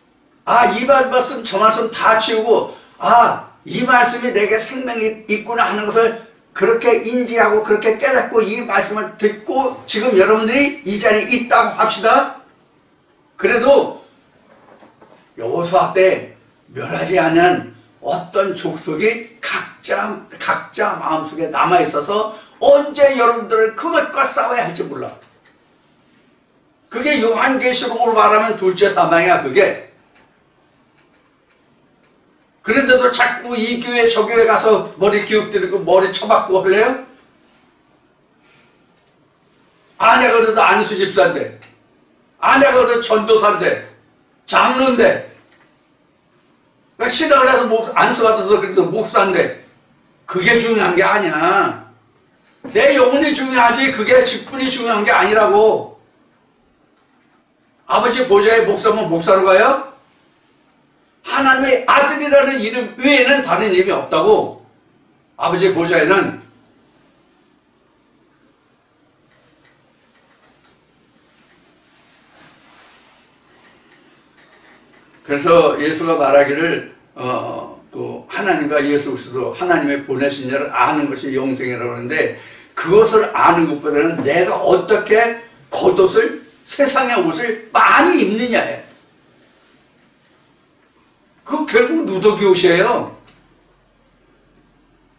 이 말씀 저 말씀 다 지우고 이 말씀이 내게 생명이 있구나 하는 것을 그렇게 인지하고 그렇게 깨닫고 이 말씀을 듣고 지금 여러분들이 이 자리에 있다고 합시다. 그래도 여호수아 때 멸하지 않은 어떤 족속이 각자 마음속에 남아있어서 언제 여러분들을 그것과 싸워야 할지 몰라. 그게 요한계시록으로 말하면 둘째 사망이야. 그게. 그런데도 자꾸 이 교회 저 교회 가서 머리 기웃들이고 머리 쳐박고 할래요? 내가 그래도 안수 집사인데, 내가 그래도 전도사인데, 장로인데, 신앙을 해서 안수 받아서 그래도 목사인데, 그게 중요한 게 아니야. 내 영혼이 중요하지 그게 직분이 중요한 게 아니라고. 아버지 보좌의 목사면 목사로 가요? 하나님의 아들이라는 이름 외에는 다른 이름이 없다고. 아버지 보좌에는. 그래서 예수가 말하기를 하나님과 예수 그리스도 하나님의 보내신 자를 아는 것이 영생이라고 하는데, 그것을 아는 것보다는 내가 어떻게 겉옷을, 세상의 옷을 많이 입느냐에, 그 결국 누더기 옷이에요.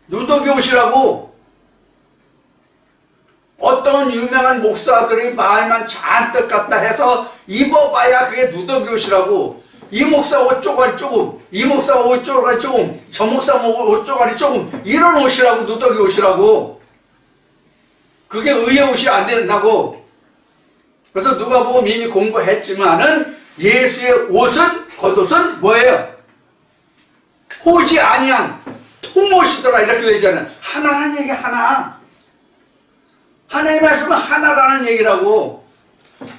누더기 옷이라고. 어떤 유명한 목사들이 말만 잔뜩 갖다 해서 입어봐야 그게 누더기 옷이라고. 이 목사 옷 쪼가리 조금, 이 목사 옷 쪼가리 조금, 저 목사 옷 쪼가리 조금, 이런 옷이라고. 누더기 옷이라고. 그게 의의 옷이 안 된다고. 그래서 누가 보면 이미 공부했지만은 예수의 옷은, 겉옷은 뭐예요? 호지 아니양 통옷이더라 이렇게 되잖아요. 하나라는 얘기 하나. 하나의 말씀은 하나라는 얘기라고.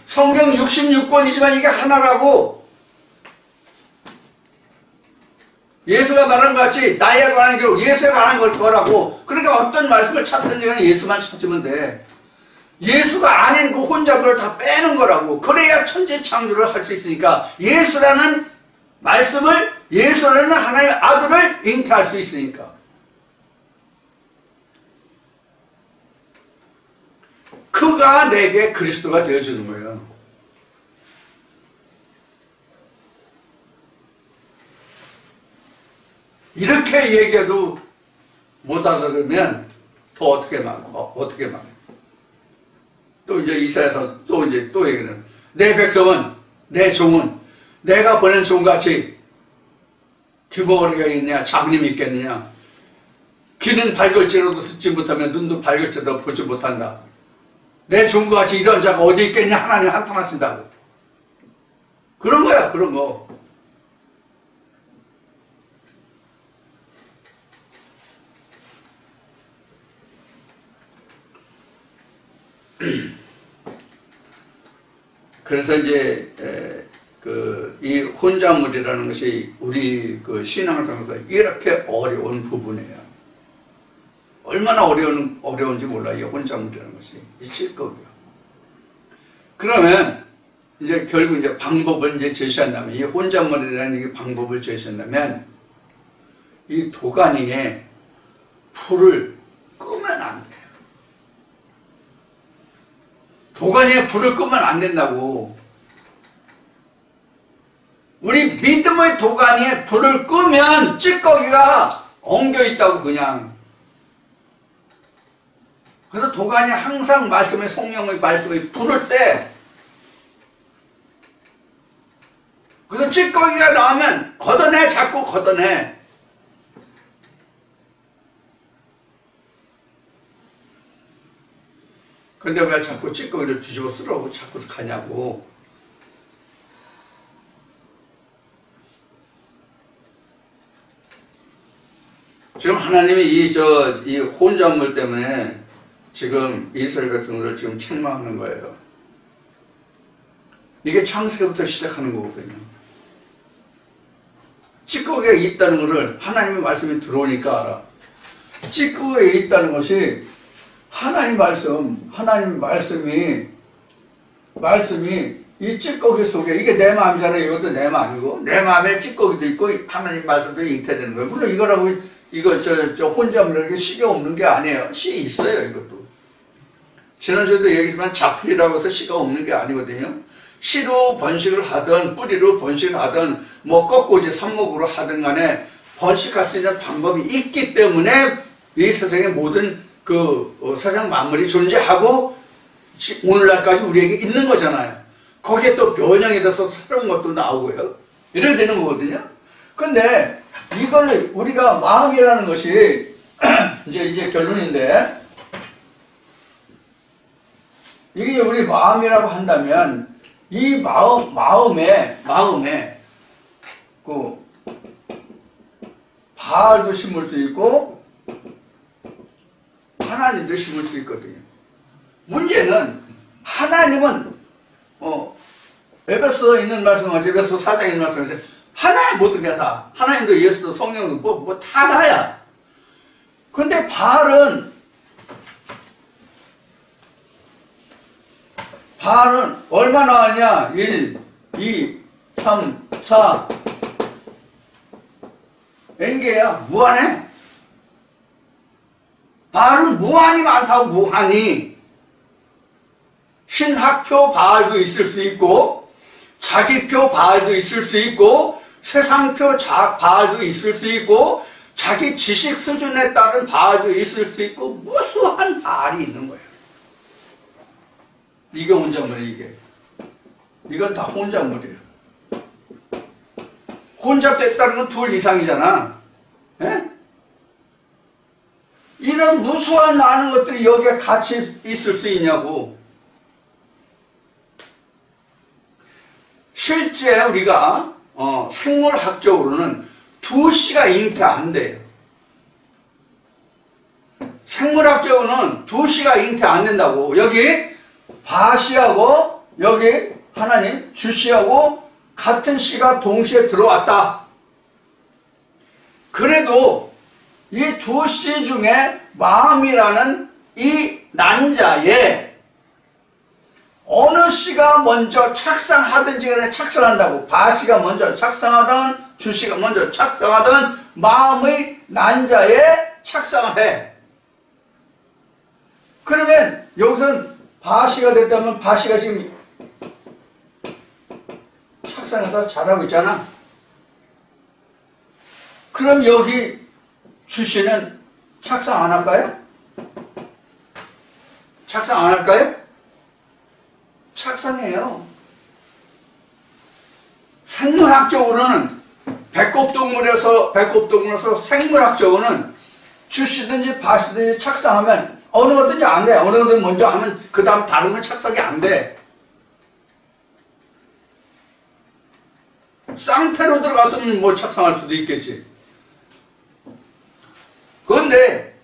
성경 66권이지만 이게 하나라고. 예수가 말한 것 같이 나에 관한 기록, 예수에 관한 걸 거라고. 그러니까 어떤 말씀을 찾든지 예수만 찾으면 돼. 예수가 아닌 그 혼잡을 다 빼는 거라고. 그래야 천지 창조를 할 수 있으니까. 예수라는 말씀을, 예수라는 하나님의 아들을 잉태할 수 있으니까. 그가 내게 그리스도가 되어주는 거예요. 이렇게 얘기해도 못 알아들으면 더 어떻게 말해. 또 이제 이사야서 또 얘기는, 내 백성은, 내 종은 내가 보낸 종같이 귀머거리가 있느냐, 장님이 있겠느냐. 귀는 밝을지라도 듣지 못하면 눈도 밝을지라도 보지 못한다. 내 종과 같이 이런 자가 어디 있겠냐. 하나님 한탄하신다고. 그런 거야, 그런 거. 그래서 이제 이 혼자물이라는 것이 우리 그 신앙생활에서 이렇게 어려운 부분이에요. 얼마나 어려운지 몰라. 이 혼자물이라는 것이 있을 거고요. 그러면 이제 결국 이제 방법을 이제 제시한다면, 이 혼자물이라는 이 방법을 제시한다면, 이 도가니에 불을 끄면 안 돼요. 도가니에 불을 끄면 안 된다고. 우리 믿음의 도가니에 불을 끄면 찌꺼기가 엉겨 있다고 그냥. 그래서 도가니에 항상 말씀의 성령의 말씀의 불을 때, 그래서 찌꺼기가 나오면 걷어내, 자꾸 걷어내. 근데 왜 자꾸 찌꺼기를 뒤집어 쓰라고 자꾸 가냐고. 지금 하나님이 이 혼잣물 때문에 지금 이스라엘 백성들을 지금 책망하는 거예요. 이게 창세기부터 시작하는 거거든요. 찌꺼기가 있다는 것을 하나님의 말씀이 들어오니까 알아. 찌꺼기가 있다는 것이 하나님 말씀이 이 찌꺼기 속에, 이게 내 마음이잖아요. 이것도 내 마음이고, 내 마음에 찌꺼기도 있고, 하나님 말씀도 잉태되는 거예요. 물론 이거라고, 혼잣물이라는 게 씨가 없는 게 아니에요. 씨 있어요, 이것도. 지난주에도 얘기했지만 자풀이라고 해서 씨가 없는 게 아니거든요. 씨로 번식을 하든, 뿌리로 번식을 하든, 뭐 꺾고지 삽목으로 하든 간에 번식할 수 있는 방법이 있기 때문에 이 세상의 모든 세상 만물이 존재하고 오늘날까지 우리에게 있는 거잖아요. 거기에 또 변형이 돼서 새로운 것도 나오고요. 이래 되는 거거든요. 근데 이걸 우리가 마음이라는 것이 이제 결론인데, 이게 우리 마음이라고 한다면 이 마음에 바알도 심을 수 있고 하나님도 심을 수 있거든요. 문제는 하나님은 에베소에 있는 말씀하지, 에베소 4장에 있는 말씀하지, 하나의 모든 게 다, 하나님도 예수도 성령도 다 나야. 근데 바알은 얼마나 하냐? 1, 2, 3, 4 N개야. 무한해. 바알은 무한히 많다고. 무한히. 신학표 바알도 있을 수 있고, 자기표 바알도 있을 수 있고, 세상표 바알도 있을 수 있고, 자기 지식 수준에 따른 바알도 있을 수 있고, 무수한 바알이 있는 거예요. 이게 혼잣물이에요. 이게. 이건 다 혼잣물이에요. 혼잡됐다는 건 둘 이상이잖아. 예? 이런 무수한 많은 것들이 여기에 같이 있을 수 있냐고. 실제 우리가 생물학적으로는 2씨가 잉태 안 돼요. 생물학적으로는 2씨가 잉태 안 된다고. 여기 바씨하고 여기 하나님 주씨하고 같은 씨가 동시에 들어왔다. 그래도 이 2씨 중에 마음이라는 이 난자에 어느 씨가 먼저 착상하든지 간에 착상한다고. 바씨가 먼저 착상하든 주씨가 먼저 착상하든 마음의 난자에 착상을 해. 그러면 여기서는 바씨가 됐다면 바씨가 지금 착상해서 자라고 있잖아. 그럼 여기 주씨는 착상 안 할까요? 착상 안 할까요? 착상해요. 생물학적으로는 배꼽동물에서 생물학적으로는 주씨든지 바씨든지 착상하면 어느 거든지 안 돼. 어느 거든 먼저 하면 그 다음 다른 건 착상이 안 돼. 쌍태로 들어갔으면 뭐 착상할 수도 있겠지. 그런데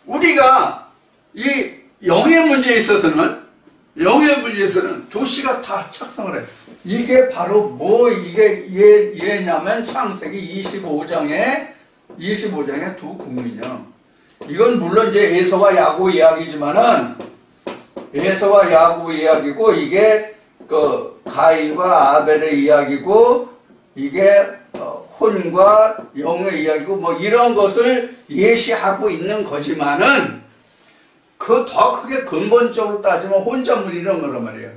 우리가 이 영의 문제에 있어서는 2씨가 다 착상을 해. 이게 바로 이게 얘냐면 창세기 25장의 두 국민이요. 이건 물론 이제 에서와 야곱 이야기지만은 에서와 야곱 이야기고, 이게 가인과 아벨의 이야기고, 이게 혼과 영의 이야기고, 뭐 이런 것을 예시하고 있는 거지만은 그 더 크게 근본적으로 따지면 혼잣물 이런 거란 말이에요.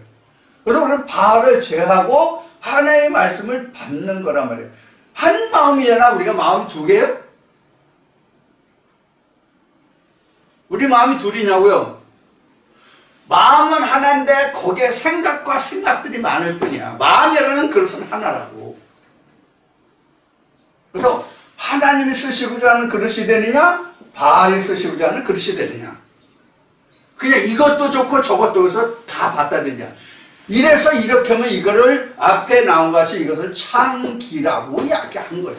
그래서 우리는 바알을 제하고 하나의 말씀을 받는 거란 말이에요. 한 마음이잖아. 우리가 마음 2개요? 우리 마음이 둘이냐고요? 마음은 하나인데 거기에 생각과 생각들이 많을 뿐이야. 마음이라는 그릇은 하나라고. 그래서 하나님이 쓰시고자 하는 그릇이 되느냐, 바알이 쓰시고자 하는 그릇이 되느냐. 그냥 이것도 좋고 저것도 해서 다 받아들이냐. 이래서 이렇게 하면 이거를 앞에 나온 것이 이것을 창기라고 이야기한 거예요.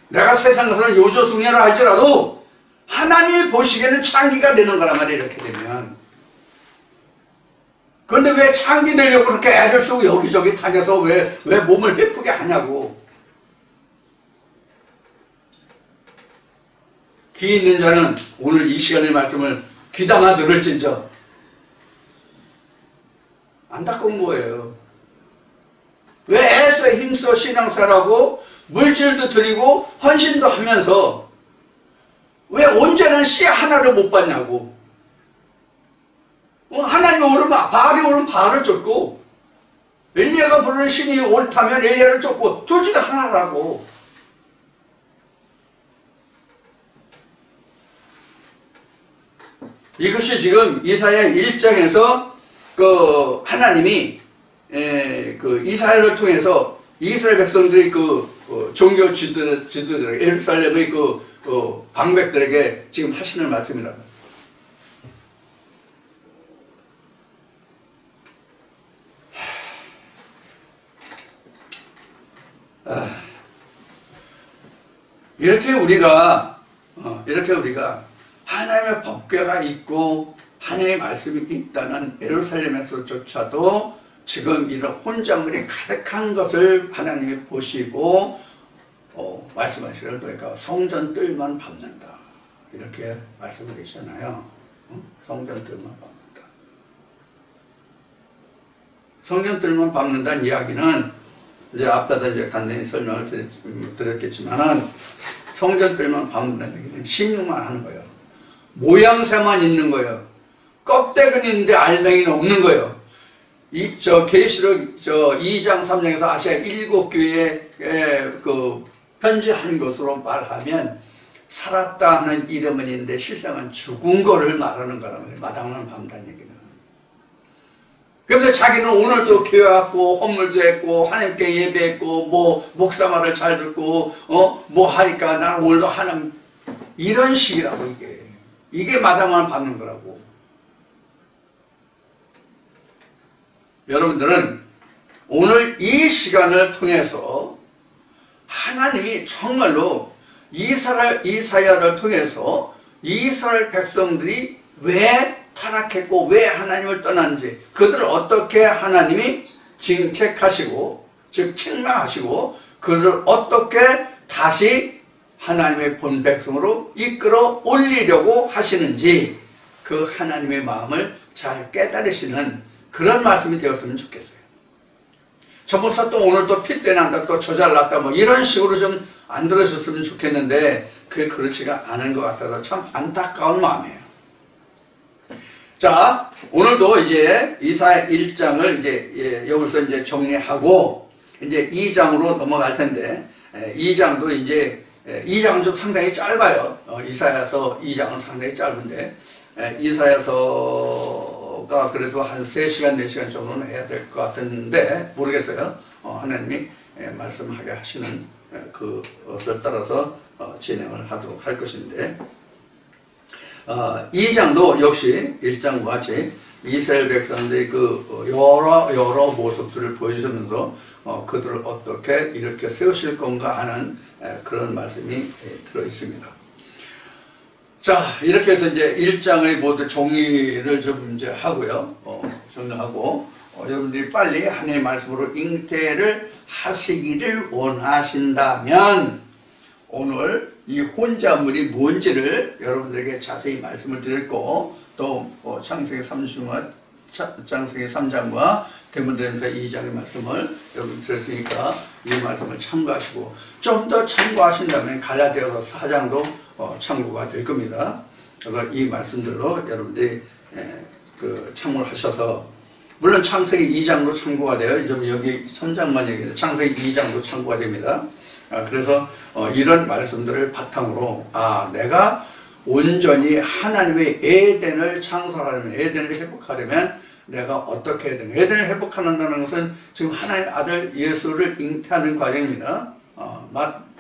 내가 세상에서는 요조숙녀라 할지라도 하나님이 보시기에는 창기가 되는 거란 말이에요. 이렇게 되면. 그런데 왜 창기 되려고 그렇게 애를 쓰고 여기저기 다녀서 왜 몸을 예쁘게 하냐고. 귀 있는 자는 오늘 이 시간의 말씀을 귀담아 들을진저. 안타까운 거예요. 왜 애써 힘써 신앙생활하고 물질도 드리고 헌신도 하면서 왜 언제는 씨 하나를 못 받냐고. 하나님이 오르면 바알이 오르면 바알을 쫓고 엘리야가 부르는 신이 옳다면 엘리야를 쫓고 둘 중에 하나라고. 이것이 지금 이사야 1장에서 그 하나님이 그 이사야를 통해서 이스라엘 백성들이 종교 지도자들 예루살렘의 그 방백들에게 지금 하시는 말씀이랍니다. 이렇게 우리가 하나님의 법궤가 있고 하나님의 말씀이 있다는 예루살렘에서조차도 지금 이런 혼잣물이 가득한 것을 하나님이 보시고 말씀하시기를 너희가 성전 뜰만 밟는다 이렇게 말씀을 하시잖아요. 성전 뜰만 밟는다. 성전 뜰만 밟는다는 이야기는 이제 앞에서 이제 간단히 설명을 드렸겠지만은 성전 뜰만 밟는다는 얘기는 신용만 하는 거예요. 모양새만 있는 거예요. 껍데기는 있는데 알맹이는 없는 거예요. 계시록 2장 3장에서 아시아 7교회에 그 편지한 것으로 말하면 살았다 하는 이름은 있는데 실상은 죽은 거를 말하는 거란 말이에요. 마당만 밟는다는 얘기는. 그래서 자기는 오늘도 교회 왔고 헌물도 했고 하나님께 예배했고 뭐 목사 말을 잘 듣고 뭐 하니까 나는 오늘도 하나님 이런 식이라고 이게 마당만 밟는 거라고. 여러분들은 오늘 이 시간을 통해서 하나님이 정말로 이사야를 통해서 이스라엘 백성들이 왜 타락했고 왜 하나님을 떠났는지 그들을 어떻게 하나님이 징책하시고 즉 책망하시고 그들을 어떻게 다시 하나님의 본 백성으로 이끌어 올리려고 하시는지 그 하나님의 마음을 잘 깨달으시는 그런 말씀이 되었으면 좋겠어요. 저 목사 또 오늘 또 필대 난다 또 조잘났다 뭐 이런 식으로 좀 안 들으셨으면 좋겠는데 그게 그렇지가 않은 것 같아서 참 안타까운 마음이에요. 자, 오늘도 이제 이사야 1장을 이제 여기서 이제 정리하고 이제 2장으로 넘어갈 텐데 2장도 이제 2장은 좀 상당히 짧아요. 이사야서 2장은 상당히 짧은데 이사야서가 그래도 한 3시간 4시간 정도는 해야 될 것 같은데 모르겠어요. 하나님이 말씀하게 하시는 그것을 따라서 진행을 하도록 할 것인데 2장도 역시 1장과 같이 이스라엘 백성들이 그 여러 모습들을 보여주면서 그들을 어떻게 이렇게 세우실 건가 하는 그런 말씀이 들어 있습니다. 자, 이렇게 해서 이제 1장의 모두 정리를 좀 이제 하고요. 정리하고 여러분들이 빨리 하나님의 말씀으로 잉태를 하시기를 원하신다면 오늘 이 혼자물이 뭔지를 여러분들에게 자세히 말씀을 드렸고 또 창세기 3장과 디모데전서 2장의 말씀을 여러분 들었으니까 이 말씀을 참고하시고 좀 더 참고하신다면 갈라디아서 4장도 참고가 될 겁니다. 그래서 이 말씀들로 여러분들이 참고를 하셔서 물론 창세기 2장도 참고가 돼요. 여기 3장만 얘기해서 창세기 2장도 참고가 됩니다. 그래서 이런 말씀들을 바탕으로 내가 온전히 하나님의 에덴을 창설하려면 에덴을 회복하려면 내가 어떻게 해야 되나. 에덴을 회복한다는 것은 지금 하나님의 아들 예수를 잉태하는 과정입니다.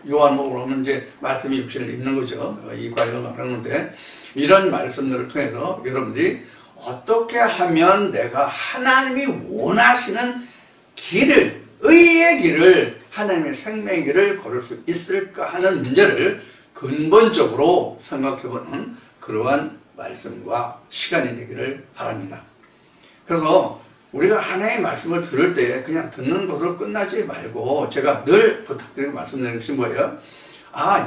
요한복음은 이제 말씀이 육신을 입는 거죠. 이 과정을 말하는데 이런 말씀들을 통해서 여러분들이 어떻게 하면 내가 하나님이 원하시는 길을, 의의 길을, 하나님의 생명의 길을 걸을 수 있을까 하는 문제를 근본적으로 생각해보는 그러한 말씀과 시간이 되기를 바랍니다. 그래서 우리가 하나님의 말씀을 들을 때 그냥 듣는 것으로 끝나지 말고 제가 늘 부탁드리고 말씀드리는 것이 뭐예요?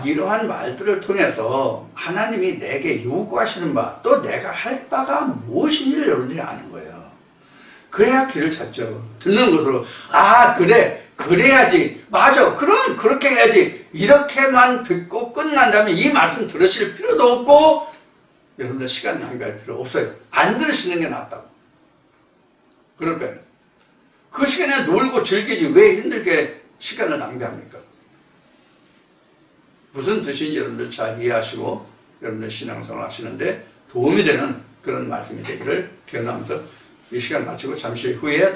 이러한 말들을 통해서 하나님이 내게 요구하시는 바, 또 내가 할 바가 무엇인지를 여러분들이 아는 거예요. 그래야 길을 찾죠. 듣는 것으로, 그래, 그래야지, 맞아, 그럼 그렇게 해야지, 이렇게만 듣고 끝난다면 이 말씀 들으실 필요도 없고 여러분들 시간 낭비할 필요 없어요. 안 들으시는 게 낫다고. 그러니까 그 시간에 놀고 즐기지 왜 힘들게 시간을 낭비합니까? 무슨 뜻인지 여러분들 잘 이해하시고 여러분들 신앙생활 하시는데 도움이 되는 그런 말씀이 되기를 기원하면서 이 시간 마치고 잠시 후에